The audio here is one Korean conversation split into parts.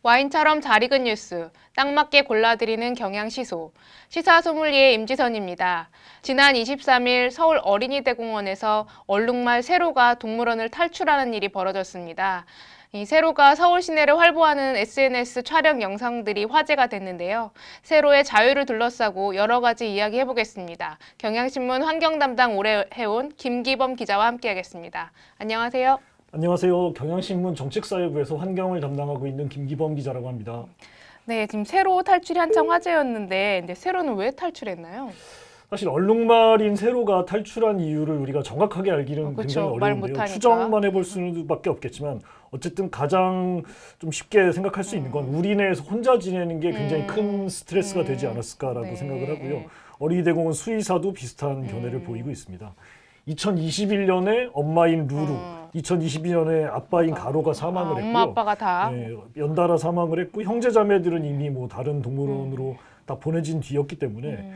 와인처럼 잘 익은 뉴스, 딱 맞게 골라드리는 경향시소. 시사 소믈리에 임지선입니다. 지난 23일 서울 어린이대공원에서 얼룩말 세로가 동물원을 탈출하는 일이 벌어졌습니다. 이 세로가 서울 시내를 활보하는 SNS 촬영 영상들이 화제가 됐는데요. 세로의 자유를 둘러싸고 여러 가지 이야기 해보겠습니다. 경향신문 환경담당 오래 해온 김기범 기자와 함께하겠습니다. 안녕하세요. 안녕하세요. 경향신문 정책사회부에서 환경을 담당하고 있는 김기범 기자라고 합니다. 네, 지금 세로 탈출이 한창 화제였는데 근데 세로는 왜 탈출했나요? 사실 얼룩말인 세로가 탈출한 이유를 우리가 정확하게 알기는 그쵸, 굉장히 말 어려운데요. 못하니까. 추정만 해볼 수밖에 없겠지만 어쨌든 가장 좀 쉽게 생각할 수 있는 건 우리 내에서 혼자 지내는 게 굉장히 큰 스트레스가 되지 않았을까라고 네. 생각을 하고요. 어린이대공원 수의사도 비슷한 견해를 보이고 있습니다. 2021년에 엄마인 루루, 2022년에 아빠인 가로가 사망을 했고요. 엄마 아빠가 다. 네, 연달아 사망을 했고 형제자매들은 이미 뭐 다른 동물원으로 다 보내진 뒤였기 때문에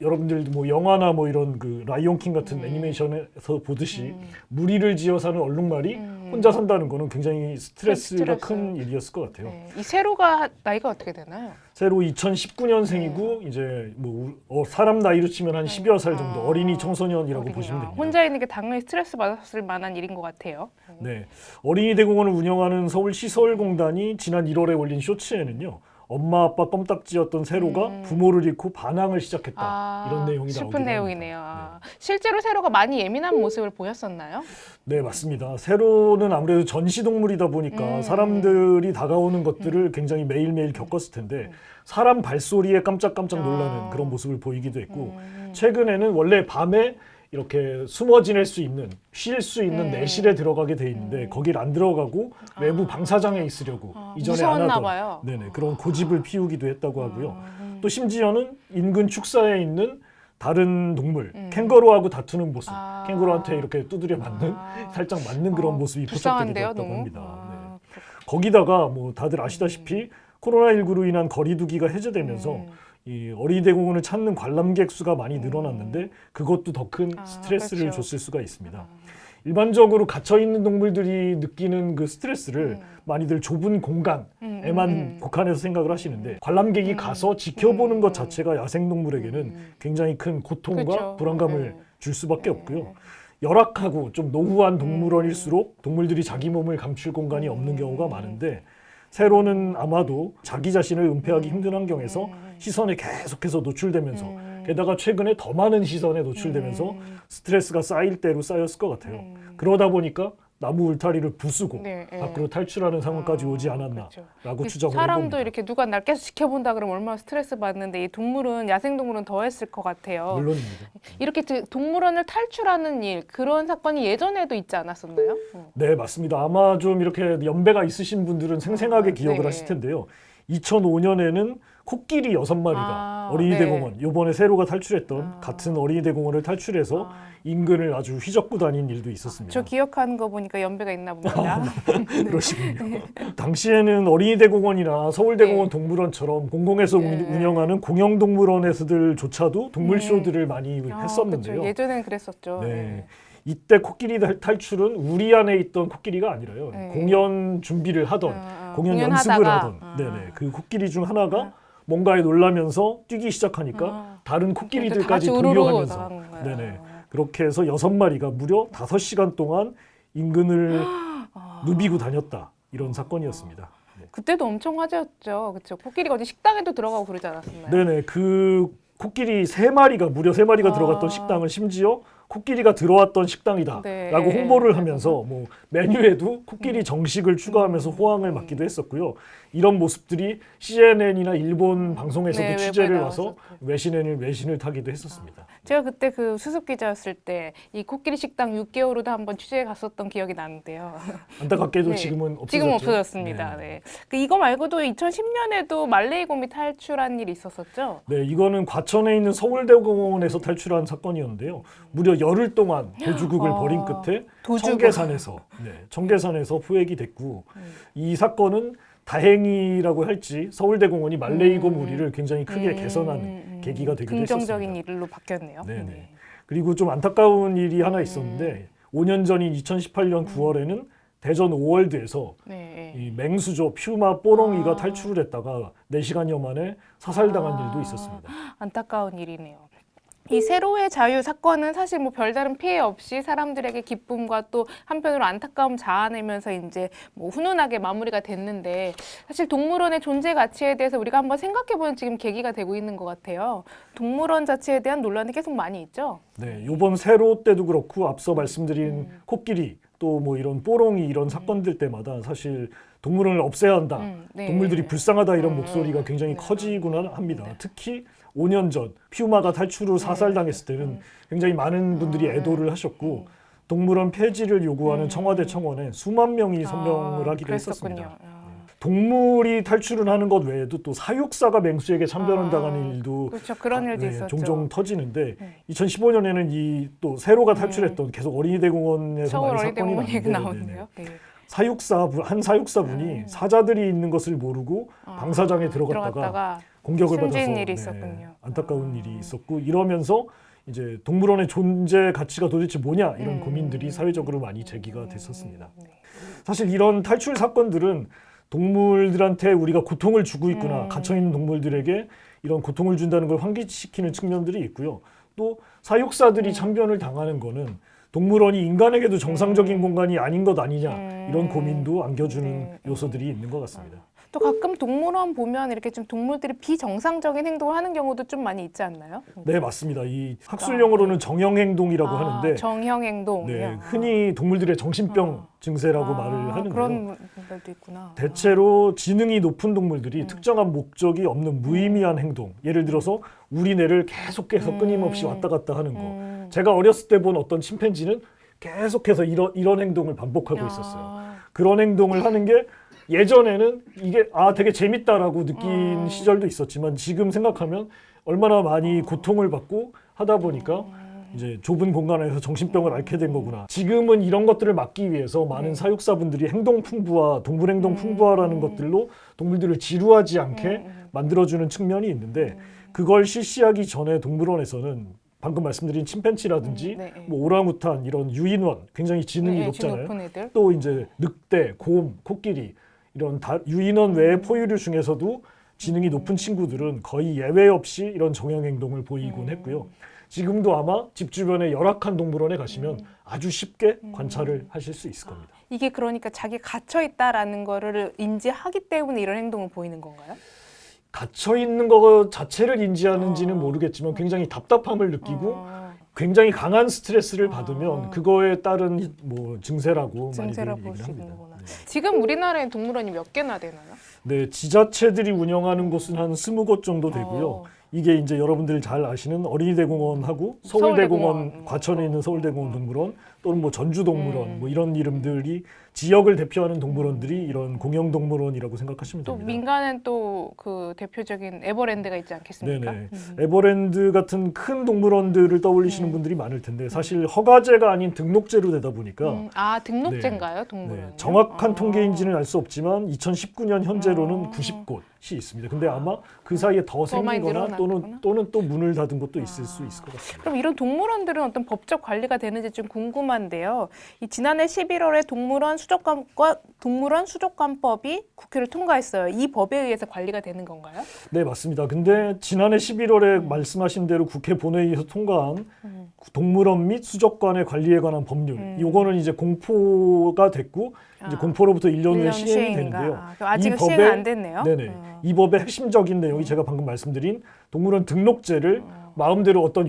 여러분들도 뭐 영화나 뭐 이런 그 라이온킹 같은 애니메이션에서 보듯이 무리를 지어 사는 얼룩말이 혼자 산다는 거는 굉장히 스트레스가 큰 일이었을 것 같아요. 네. 이 세로가 나이가 어떻게 되나요? 새로 2019년생이고 이제 뭐 사람 나이로 치면 한 10여 살 정도 어린이 청소년이라고 어린이야. 보시면 됩니다. 혼자 있는 게 당연히 스트레스 받았을 만한 일인 것 같아요. 네, 어린이대공원을 운영하는 서울시설공단이 지난 1월에 올린 쇼츠에는요. 엄마 아빠 껌딱지였던 세로가 부모를 잃고 반항을 시작했다. 이런 내용이 나오기도 슬픈 내용이네요. 실제로 세로가 많이 예민한 모습을 보였었나요? 네, 맞습니다. 세로는 아무래도 전시동물이다 보니까 사람들이 다가오는 것들을 굉장히 매일매일 겪었을 텐데 사람 발소리에 깜짝깜짝 놀라는 그런 모습을 보이기도 했고 최근에는 원래 밤에 이렇게 숨어 지낼 수 있는, 쉴 수 있는 내실에 들어가게 돼 있는데 거길 안 들어가고 외부 방사장에 있으려고 이전에 안 무서웠나 하던 봐요. 네네, 그런 고집을 피우기도 했다고 하고요. 또 심지어는 인근 축사에 있는 다른 동물, 캥거루하고 다투는 모습, 캥거루한테 이렇게 두드려 맞는, 살짝 맞는 그런 모습이 포착되기도 불쌍한데요, 했다고 너무? 합니다. 네. 거기다가 뭐 다들 아시다시피 코로나19로 인한 거리두기가 해제되면서 이 어린이대공원을 찾는 관람객 수가 많이 늘어났는데 그것도 더 큰 스트레스를 그렇죠. 줬을 수가 있습니다. 일반적으로 갇혀있는 동물들이 느끼는 그 스트레스를 많이들 좁은 공간에만 국한해서 생각을 하시는데 관람객이 가서 지켜보는 것 자체가 야생동물에게는 굉장히 큰 고통과 그렇죠. 불안감을 줄 수밖에 없고요. 열악하고 좀 노후한 동물원일수록 동물들이 자기 몸을 감출 공간이 없는 경우가 많은데 세로는 아마도 자기 자신을 은폐하기 힘든 환경에서 시선에 계속해서 노출되면서 게다가 최근에 더 많은 시선에 노출되면서 스트레스가 쌓일 대로 쌓였을 것 같아요. 그러다 보니까 나무 울타리를 부수고 밖으로 탈출하는 상황까지 오지 않았나라고 그렇죠. 추정을 사람도 해봅니다. 이렇게 누가 날 계속 지켜본다 그러면 얼마나 스트레스 받는데 이 동물은 야생동물은 더 했을 것 같아요. 물론입니다. 이렇게 동물원을 탈출하는 일 그런 사건이 예전에도 있지 않았었나요? 네, 맞습니다. 아마 좀 이렇게 연배가 있으신 분들은 생생하게 기억을 네. 하실 텐데요. 2005년에는 코끼리 6마리가 어린이대공원, 요번에 세로가 탈출했던 같은 어린이대공원을 탈출해서 인근을 아주 휘젓고 다닌 일도 있었습니다. 저 기억하는 거 보니까 연배가 있나 봅니다. 그러시군요. 당시에는 어린이대공원이나 서울대공원 동물원처럼 공공에서 운영하는 공영동물원에서들조차도 동물쇼들을 많이 했었는데요. 그렇죠. 예전에는 그랬었죠. 네. 이때 코끼리 탈출은 우리 안에 있던 코끼리가 아니라요. 공연 준비를 하던, 공연 연습을 하던 네네, 그 코끼리 중 하나가 뭔가에 놀라면서 뛰기 시작하니까 다른 코끼리들까지 동요하면서 네네, 그렇게 해서 6마리가 무려 5시간 동안 인근을 누비고 다녔다. 이런 사건이었습니다. 네. 그때도 엄청 화제였죠. 그렇죠. 코끼리가 어디 식당에도 들어가고 그러지 않았었나요? 네네, 그 코끼리 3마리가 무려 3마리가 들어갔던 식당은 심지어 코끼리가 들어왔던 식당이다라고 홍보를 하면서 뭐 메뉴에도 코끼리 정식을 추가하면서 호황을 맞기도 했었고요. 이런 모습들이 CNN이나 일본 방송에서도 취재를 와서 외신을 타기도 했었습니다. 제가 그때 그 수습 기자였을 때 이 코끼리 식당 6개월후도 한번 취재에 갔었던 기억이 나는데요. 안타깝게도 지금은 없어졌죠. 지금 없어졌습니다. 네. 그 이거 말고도 2010년에도 말레이곰이 탈출한 일이 있었었죠. 네, 이거는 과천에 있는 서울대공원에서 탈출한 사건이었는데요. 무려 열흘 동안 도주국을 벌인 끝에 청계산에서 포획이 됐고 이 사건은 다행이라고 할지 서울대공원이 말레이곰 우리를 굉장히 크게 개선하는 계기가 되기도 긍정적인 했었습니다. 일로 바뀌었네요. 네네. 그리고 좀 안타까운 일이 하나 있었는데 5년 전인 2018년 9월에는 대전 오월드에서 네. 이 맹수조 퓨마 뽀롱이가 아. 탈출을 했다가 4시간여 만에 사살당한 일도 있었습니다. 안타까운 일이네요. 이 세로의 자유 사건은 사실 뭐 별다른 피해 없이 사람들에게 기쁨과 또 한편으로 안타까움 자아내면서 이제 뭐 훈훈하게 마무리가 됐는데, 사실 동물원의 존재 가치에 대해서 우리가 한번 생각해보는 지금 계기가 되고 있는 것 같아요. 동물원 자체에 대한 논란이 계속 많이 있죠. 네, 이번 세로 때도 그렇고 앞서 말씀드린 코끼리 또 뭐 이런 뽀롱이 이런 사건들 때마다 사실 동물원을 없애야 한다. 네. 동물들이 불쌍하다 이런 목소리가 네. 굉장히 커지곤 합니다. 특히 5년 전 퓨마가 탈출 후 사살당했을 때는 굉장히 많은 분들이 애도를 하셨고 동물원 폐지를 요구하는 청와대 청원에 수만 명이 서명을 하기도 했었습니다. 동물이 탈출을 하는 것 외에도 또 사육사가 맹수에게 참변당하는 일도 그렇죠. 그런 일도 있었죠. 종종 터지는데 2015년에는 이 또 세로가 탈출했던 계속 어린이대공원에서 서울 많이 사건이 어린이대공원 얘기 나는데 나오는데요. 네. 한 사육사분이 사자들이 있는 것을 모르고 방사장에 들어갔다가 공격을 받아서 숨진 일이 있었군요. 안타까운 일이 있었고, 이러면서 이제 동물원의 존재 가치가 도대체 뭐냐 이런 고민들이 사회적으로 많이 제기가 됐었습니다. 사실 이런 탈출 사건들은 동물들한테 우리가 고통을 주고 있구나, 갇혀있는 동물들에게 이런 고통을 준다는 걸 환기시키는 측면들이 있고요. 또 사육사들이 참변을 당하는 거는 동물원이 인간에게도 정상적인 공간이 아닌 것 아니냐 이런 고민도 안겨주는 요소들이 있는 것 같습니다. 또 가끔 동물원 보면 이렇게 좀 동물들이 비정상적인 행동을 하는 경우도 좀 많이 있지 않나요? 네, 맞습니다. 이 학술용어로는 정형행동이라고 하는데 정형행동. 네, 흔히 동물들의 정신병 증세라고 말을 하는데요. 그런 분들도 있구나. 대체로 지능이 높은 동물들이 특정한 목적이 없는 무의미한 행동, 예를 들어서 우리뇌를 계속해서 끊임없이 왔다 갔다 하는 거. 제가 어렸을 때 본 어떤 침팬지는 계속해서 이런 행동을 반복하고 있었어요. 그런 행동을 하는 게 예전에는 이게 되게 재밌다라고 느낀 시절도 있었지만 지금 생각하면 얼마나 많이 고통을 받고 하다 보니까 이제 좁은 공간에서 정신병을 앓게 된 거구나. 지금은 이런 것들을 막기 위해서 많은 사육사분들이 행동 풍부화, 동물 행동 풍부화라는 것들로 동물들을 지루하지 않게 만들어주는 측면이 있는데, 그걸 실시하기 전에 동물원에서는 방금 말씀드린 침팬지라든지 뭐 오랑우탄 이런 유인원, 굉장히 지능이 높잖아요. 또 이제 늑대, 곰, 코끼리 이런 유인원 외의 포유류 중에서도 지능이 높은 친구들은 거의 예외 없이 이런 정형행동을 보이곤 했고요. 지금도 아마 집 주변의 열악한 동물원에 가시면 아주 쉽게 관찰을 하실 수 있을 겁니다. 이게 그러니까 자기 갇혀 있다라는 거를 인지하기 때문에 이런 행동을 보이는 건가요? 갇혀 있는 거 자체를 인지하는지는 모르겠지만 굉장히 답답함을 느끼고 굉장히 강한 스트레스를 받으면 그거에 따른 뭐 증세라고 많이들 볼 수 얘기를 합니다. 있는구나. 지금 우리나라에 동물원이 몇 개나 되나요? 네, 지자체들이 운영하는 곳은 한 20곳 정도 되고요. 이게 이제 여러분들이 잘 아시는 어린이대공원하고 서울대공원, 과천에 있는 서울대공원 동물원, 또는 뭐 전주동물원, 뭐 이런 이름들이 지역을 대표하는 동물원들이 이런 공영동물원이라고 생각하시면 또 됩니다. 민간은 또 그 대표적인 에버랜드가 있지 않겠습니까? 네네. 에버랜드 같은 큰 동물원들을 떠올리시는 분들이 많을 텐데 사실 허가제가 아닌 등록제로 되다 보니까 등록제인가요, 동물원? 정확한 통계인지는 알 수 없지만 2019년 현재로는 90곳이 있습니다. 근데 아마 그 사이에 더 생기거나 또는 또 문을 닫은 곳도 있을 수 있을 것 같습니다. 그럼 이런 동물원들은 어떤 법적 관리가 되는지 좀 궁금한데요. 이 지난해 11월에 동물원 수족관법이 국회를 통과했어요. 이 법에 의해서 관리가 되는 건가요? 네, 맞습니다. 근데 지난해 11월에 말씀하신 대로 국회 본회의에서 통과한 동물원 및 수족관의 관리에 관한 법률, 이거는 이제 공포가 됐고 이제 공포로부터 1년 후에 시행이 되는데요. 아직은 시행은 안 됐네요. 네네. 이 법의 핵심적인 내용이 제가 방금 말씀드린 동물원 등록제를 마음대로 어떤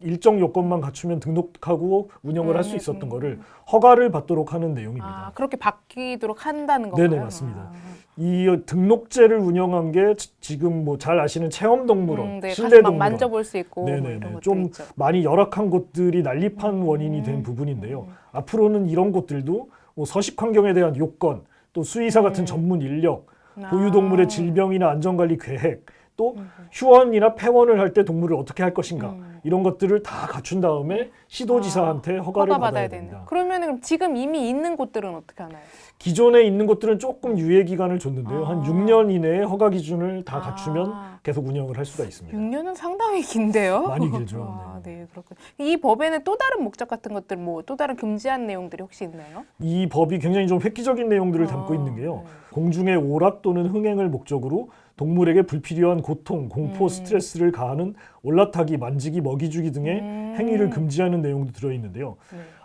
일정 요건만 갖추면 등록하고 운영을 할 수 있었던 거를 허가를 받도록 하는 내용입니다. 그렇게 바뀌도록 한다는 건가요? 네네, 맞습니다. 이 등록제를 운영한 게 지금 뭐 잘 아시는 체험동물원, 실내동물원, 만져볼 수 있고 네네네. 좀 있죠. 많이 열악한 곳들이 난립한 원인이 된 부분인데요. 앞으로는 이런 곳들도 뭐 서식 환경에 대한 요건, 또 수의사 같은 전문 인력, 보유동물의 질병이나 안전관리 계획, 또 휴원이나 폐원을 할 때 동물을 어떻게 할 것인가, 이런 것들을 다 갖춘 다음에 시도지사한테 허가를 받아야 됩니다. 그러면 그럼 지금 이미 있는 곳들은 어떻게 하나요? 기존에 있는 곳들은 조금 유예 기간을 줬는데요. 한 6년 이내에 허가 기준을 다 갖추면 계속 운영을 할 수가 있습니다. 6년은 상당히 긴데요. 많이 길죠. 네, 그렇군. 이 법에는 또 다른 목적 같은 것들, 뭐 또 다른 금지한 내용들이 혹시 있나요? 이 법이 굉장히 좀 획기적인 내용들을 담고 있는 게요. 공중의 오락 또는 흥행을 목적으로 동물에게 불필요한 고통, 공포, 스트레스를 가하는 올라타기, 만지기, 먹이주기 등의 행위를 금지하는 내용도 들어있는데요.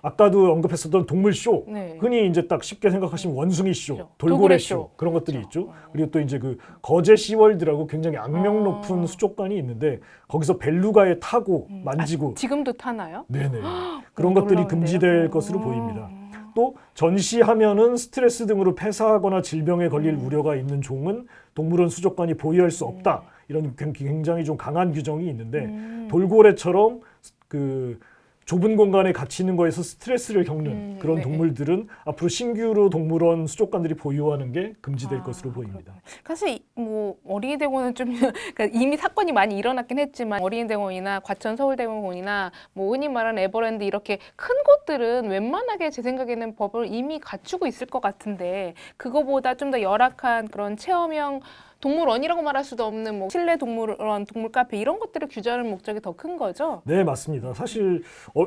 아까도 언급했었던 동물쇼, 흔히 이제 딱 쉽게 생각하시면 원숭이쇼, 돌고래쇼 그런 것들이 있죠. 그리고 또 이제 그 거제 시월드라고 굉장히 악명 높은 수족관이 있는데 거기서 벨루가에 타고 만지고 지금도 타나요? 네네 그런 것들이 금지될 것으로 보입니다. 또 전시하면은 스트레스 등으로 폐사하거나 질병에 걸릴 우려가 있는 종은 동물원 수족관이 보유할 수 없다. 이런 굉장히 좀 강한 규정이 있는데 돌고래처럼 그 좁은 공간에 갇히는 거에서 스트레스를 겪는 그런 동물들은 앞으로 신규로 동물원 수족관들이 보유하는 게 금지될 것으로 보입니다. 사실 뭐 어린이대공원은 좀 그러니까 이미 사건이 많이 일어났긴 했지만 어린이대공원이나 과천 서울대공원이나 뭐 흔히 말하는 에버랜드 이렇게 큰 곳들은 웬만하게 제 생각에는 법을 이미 갖추고 있을 것 같은데 그거보다 좀 더 열악한 그런 체험형 동물원이라고 말할 수도 없는 뭐 실내 동물원, 동물 카페 이런 것들을 규제하는 목적이 더 큰 거죠? 네, 맞습니다. 사실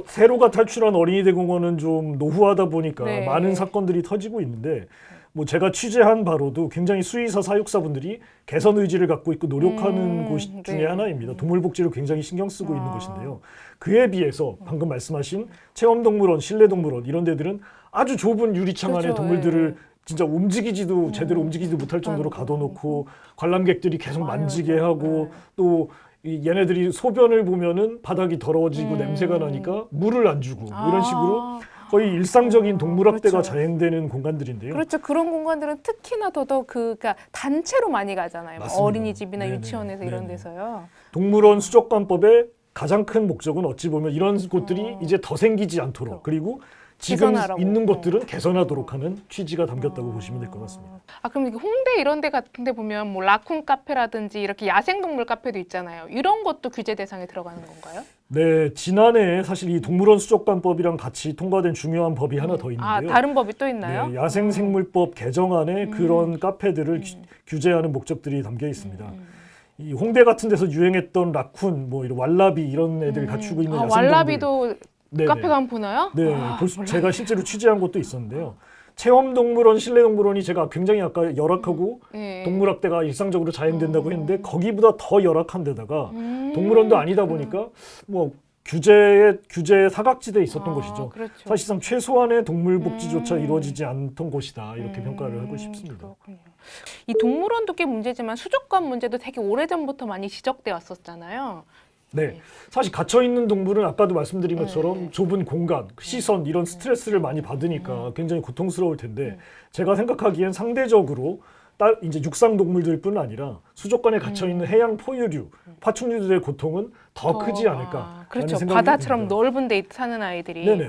세로가 탈출한 어린이대공원은 좀 노후하다 보니까 많은 사건들이 터지고 있는데 뭐 제가 취재한 바로도 굉장히 수의사 사육사분들이 개선 의지를 갖고 있고 노력하는 곳 중에 하나입니다. 동물복지를 굉장히 신경 쓰고 있는 곳인데요. 그에 비해서 방금 말씀하신 체험동물원, 실내동물원 이런 데들은 아주 좁은 유리창 안에 동물들을 진짜 움직이지도 제대로 움직이지도 못할 정도로 가둬놓고 관람객들이 계속 만지게 하고 또 얘네들이 소변을 보면은 바닥이 더러워지고 냄새가 나니까 물을 안 주고 이런 식으로 거의 일상적인 동물학대가 자행되는 공간들인데요. 그렇죠. 그런 공간들은 특히나 더더욱 그러니까 단체로 많이 가잖아요. 맞습니다. 어린이집이나 유치원에서 이런 데서요. 동물원 수족관법의 가장 큰 목적은 어찌 보면 이런 곳들이 이제 더 생기지 않도록 그리고 지금 개선하라고. 있는 것들은 개선하도록 하는 취지가 담겼다고 보시면 될 것 같습니다. 그럼 이게 홍대 이런 데 같은 데 보면 뭐 라쿤 카페라든지 이렇게 야생동물 카페도 있잖아요. 이런 것도 규제 대상에 들어가는 건가요? 네, 지난해 사실 이 동물원 수족관법이랑 같이 통과된 중요한 법이 하나 더 있는데요. 다른 법이 또 있나요? 네, 야생생물법 개정안에 그런 카페들을 규제하는 목적들이 담겨 있습니다. 이 홍대 같은 데서 유행했던 라쿤, 뭐 이런 왈라비 이런 애들 갖추고 있는 야생동물. 왈라비도 카페 가면 보나요? 네, 제가 실제로 취재한 곳도 있었는데요. 체험동물원, 실내동물원이 제가 굉장히 아까 열악하고 동물학대가 일상적으로 자행된다고 했는데 거기보다 더 열악한 데다가 동물원도 아니다 보니까 뭐 규제의 사각지대에 있었던 곳이죠. 그렇죠. 사실상 최소한의 동물복지조차 이루어지지 않던 곳이다 이렇게 평가를 하고 싶습니다. 그렇군요. 이 동물원도 꽤 문제지만 수족관 문제도 되게 오래전부터 많이 지적돼 왔었잖아요. 네, 사실 갇혀 있는 동물은 아까도 말씀드린 것처럼 좁은 공간, 시선 이런 스트레스를 많이 받으니까 굉장히 고통스러울 텐데 제가 생각하기엔 상대적으로 이제 육상 동물들뿐 아니라 수족관에 갇혀 있는 해양 포유류, 파충류들의 고통은 더 크지 않을까. 그렇죠. 생각이 바다처럼 듭니다. 넓은 데 사는 아이들이. 네네.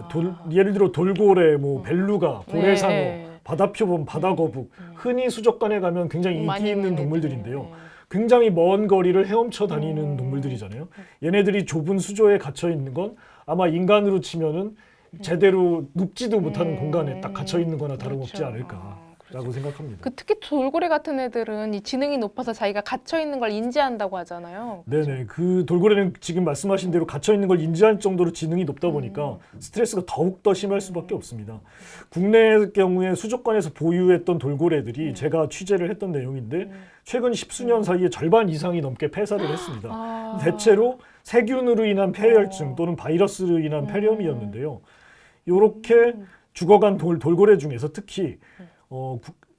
예를 들어 돌고래, 뭐 벨루가, 고래상어, 바다표범, 바다거북 흔히 수족관에 가면 굉장히 인기 있는 동물들인데요. 굉장히 먼 거리를 헤엄쳐 다니는 동물들이잖아요. 얘네들이 좁은 수조에 갇혀 있는 건 아마 인간으로 치면은 제대로 눕지도 못하는 공간에 딱 갇혀 있는 거나 다름없지 않을까라고 생각합니다. 특히 돌고래 같은 애들은 이 지능이 높아서 자기가 갇혀 있는 걸 인지한다고 하잖아요. 네네. 그 돌고래는 지금 말씀하신 대로 갇혀 있는 걸 인지할 정도로 지능이 높다 보니까 스트레스가 더욱 더 심할 수밖에 없습니다. 국내의 경우에 수족관에서 보유했던 돌고래들이 제가 취재를 했던 내용인데 최근 10수년 사이에 절반 이상이 넘게 폐사를 했습니다. 대체로 세균으로 인한 폐혈증 또는 바이러스로 인한 폐렴이었는데요. 이렇게 죽어간 돌고래 중에서 특히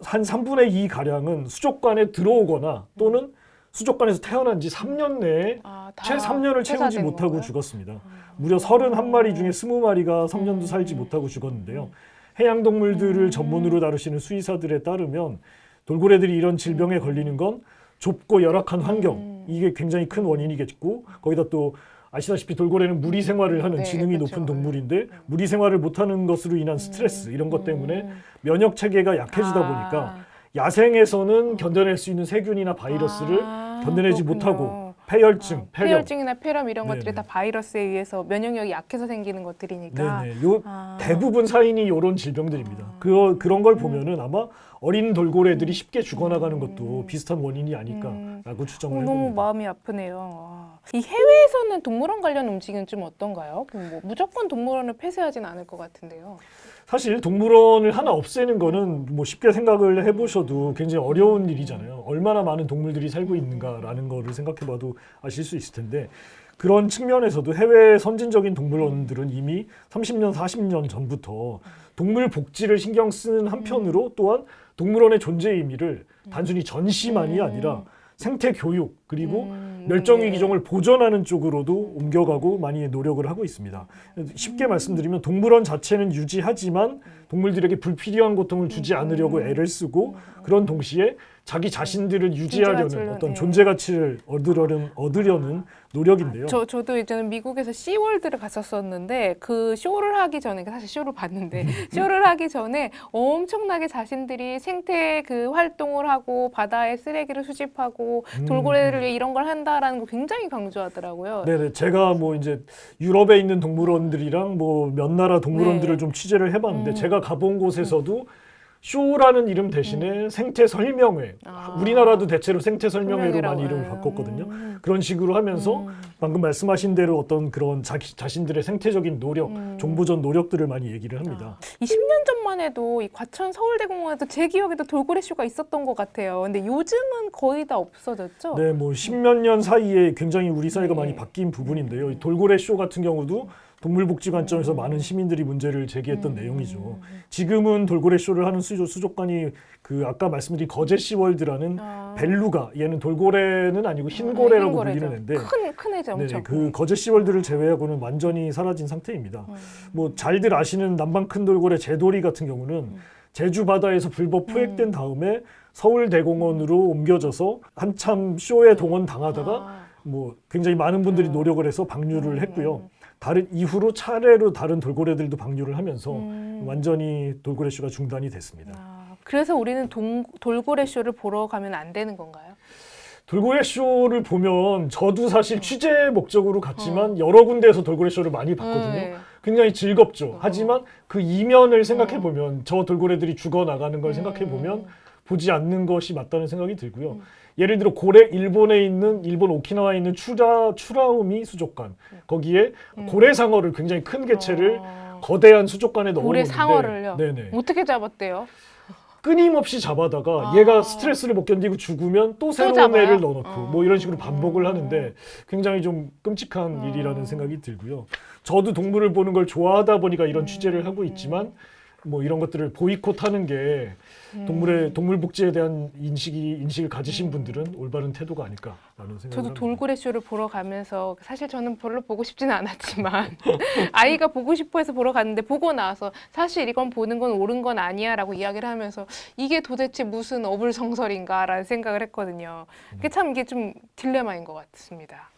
한 3분의 2 가량은 수족관에 들어오거나 또는 수족관에서 태어난 지 3년 내에 채 3년을 채우지 못하고 건가요? 죽었습니다. 무려 31마리 중에 20마리가 3년도 살지 못하고 죽었는데요. 해양동물들을 전문으로 다루시는 수의사들에 따르면 돌고래들이 이런 질병에 걸리는 건 좁고 열악한 환경, 이게 굉장히 큰 원인이겠고 거기다 또 아시다시피 돌고래는 무리 생활을 하는 지능이 높은 동물인데 무리 생활을 못하는 것으로 인한 스트레스 이런 것 때문에 면역 체계가 약해지다 보니까 야생에서는 견뎌낼 수 있는 세균이나 바이러스를 견뎌내지 못하고 폐혈증, 폐렴. 폐혈증이나 폐렴 이런 것들이 네네. 다 바이러스에 의해서 면역력이 약해서 생기는 것들이니까. 네네. 요 대부분 사인이 이런 질병들입니다. 그런 걸 보면은 아마 어린 돌고래들이 쉽게 죽어나가는 것도 비슷한 원인이 아닐까라고 추정을 너무 해봅니다. 마음이 아프네요. 이 해외에서는 동물원 관련 움직임은 좀 어떤가요? 뭐 무조건 동물원을 폐쇄하진 않을 것 같은데요. 사실 동물원을 하나 없애는 거는 뭐 쉽게 생각을 해보셔도 굉장히 어려운 일이잖아요. 얼마나 많은 동물들이 살고 있는가라는 거를 생각해봐도 아실 수 있을 텐데 그런 측면에서도 해외 선진적인 동물원들은 이미 30년, 40년 전부터 동물 복지를 신경 쓰는 한편으로 또한 동물원의 존재 의미를 단순히 전시만이 아니라 생태 교육 그리고 멸종위 기종을 보존하는 쪽으로도 옮겨가고 많이 노력을 하고 있습니다. 쉽게 말씀드리면 동물원 자체는 유지하지만 동물들에게 불필요한 고통을 주지 않으려고 애를 쓰고 그런 동시에 자기 자신들을 유지하려는 어떤 존재 가치를 얻으려는 노력인데요. 저도 이제는 미국에서 시월드를 갔었었는데 그 쇼를 하기 전에 사실 쇼를 봤는데 쇼를 하기 전에 엄청나게 자신들이 생태 그 활동을 하고 바다에 쓰레기를 수집하고 돌고래를 위해 이런 걸 한다라는 거 굉장히 강조하더라고요. 네네. 제가 뭐 이제 유럽에 있는 동물원들이랑 뭐 몇 나라 동물원들을 네. 좀 취재를 해봤는데 제가 가본 곳에서도 쇼라는 이름 대신에 생태 설명회. 우리나라도 대체로 생태 설명회로 많이 이름을 바꿨거든요. 그런 식으로 하면서 방금 말씀하신 대로 어떤 그런 자신들의 생태적인 노력, 종보전 노력들을 많이 얘기를 합니다. 이 10년 전만 해도 이 과천 서울대공원에도 제 기억에도 돌고래 쇼가 있었던 것 같아요. 근데 요즘은 거의 다 없어졌죠? 네, 뭐 십몇 년 사이에 굉장히 우리 사회가 많이 바뀐 부분인데요. 이 돌고래 쇼 같은 경우도 동물복지 관점에서 많은 시민들이 문제를 제기했던 내용이죠. 지금은 돌고래 쇼를 하는 수족관이 그 아까 말씀드린 거제시월드라는 벨루가 얘는 돌고래는 아니고 흰고래라고 불리는 애인데 큰 애죠, 네네, 엄청. 그 거제시월드를 제외하고는 완전히 사라진 상태입니다. 뭐 잘들 아시는 남방 큰 돌고래 제돌이 같은 경우는 제주 바다에서 불법 포획된 다음에 서울대공원으로 옮겨져서 한참 쇼에 동원 당하다가 뭐 굉장히 많은 분들이 노력을 해서 방류를 했고요. 이후로 차례로 다른 돌고래들도 방류를 하면서 완전히 돌고래 쇼가 중단이 됐습니다. 그래서 우리는 돌고래 쇼를 보러 가면 안 되는 건가요? 돌고래 쇼를 보면 저도 사실 취재 목적으로 갔지만 여러 군데에서 돌고래 쇼를 많이 봤거든요. 네. 굉장히 즐겁죠. 하지만 그 이면을 생각해 보면 저 돌고래들이 죽어 나가는 걸 생각해 보면 보지 않는 것이 맞다는 생각이 들고요. 예를 들어 일본 오키나와에 있는 추라우미 수족관 거기에 고래상어를 굉장히 큰 개체를 거대한 수족관에 넣어놓는데 고래상어를요? 네네. 어떻게 잡았대요? 끊임없이 잡아다가 얘가 스트레스를 못 견디고 죽으면 또 새로운 잡아요? 애를 넣어놓고 뭐 이런 식으로 반복을 하는데 굉장히 좀 끔찍한 일이라는 생각이 들고요. 저도 동물을 보는 걸 좋아하다 보니까 이런 취재를 하고 있지만 뭐 이런 것들을 보이콧하는 게 동물 복지에 대한 인식을 가지신 분들은 올바른 태도가 아닐까라는 생각을 저도 합니다. 돌고래 쇼를 보러 가면서 사실 저는 별로 보고 싶지는 않았지만 아이가 보고 싶어해서 보러 갔는데 보고 나서 사실 이건 보는 건 옳은 건 아니야라고 이야기를 하면서 이게 도대체 무슨 어불성설인가라는 생각을 했거든요. 그게 참 이게 좀 딜레마인 것 같습니다.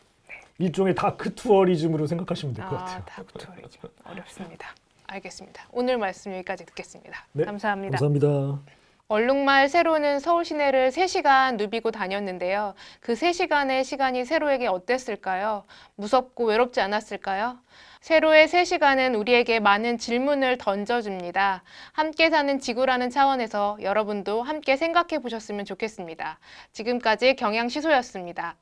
일종의 다크 투어리즘으로 생각하시면 될 것 같아요. 다크 투어리즘 어렵습니다. 알겠습니다. 오늘 말씀 여기까지 듣겠습니다. 네, 감사합니다. 감사합니다. 얼룩말 세로는 서울 시내를 3시간 누비고 다녔는데요. 그 3시간의 시간이 세로에게 어땠을까요? 무섭고 외롭지 않았을까요? 세로의 3시간은 우리에게 많은 질문을 던져줍니다. 함께 사는 지구라는 차원에서 여러분도 함께 생각해 보셨으면 좋겠습니다. 지금까지 경향시소였습니다.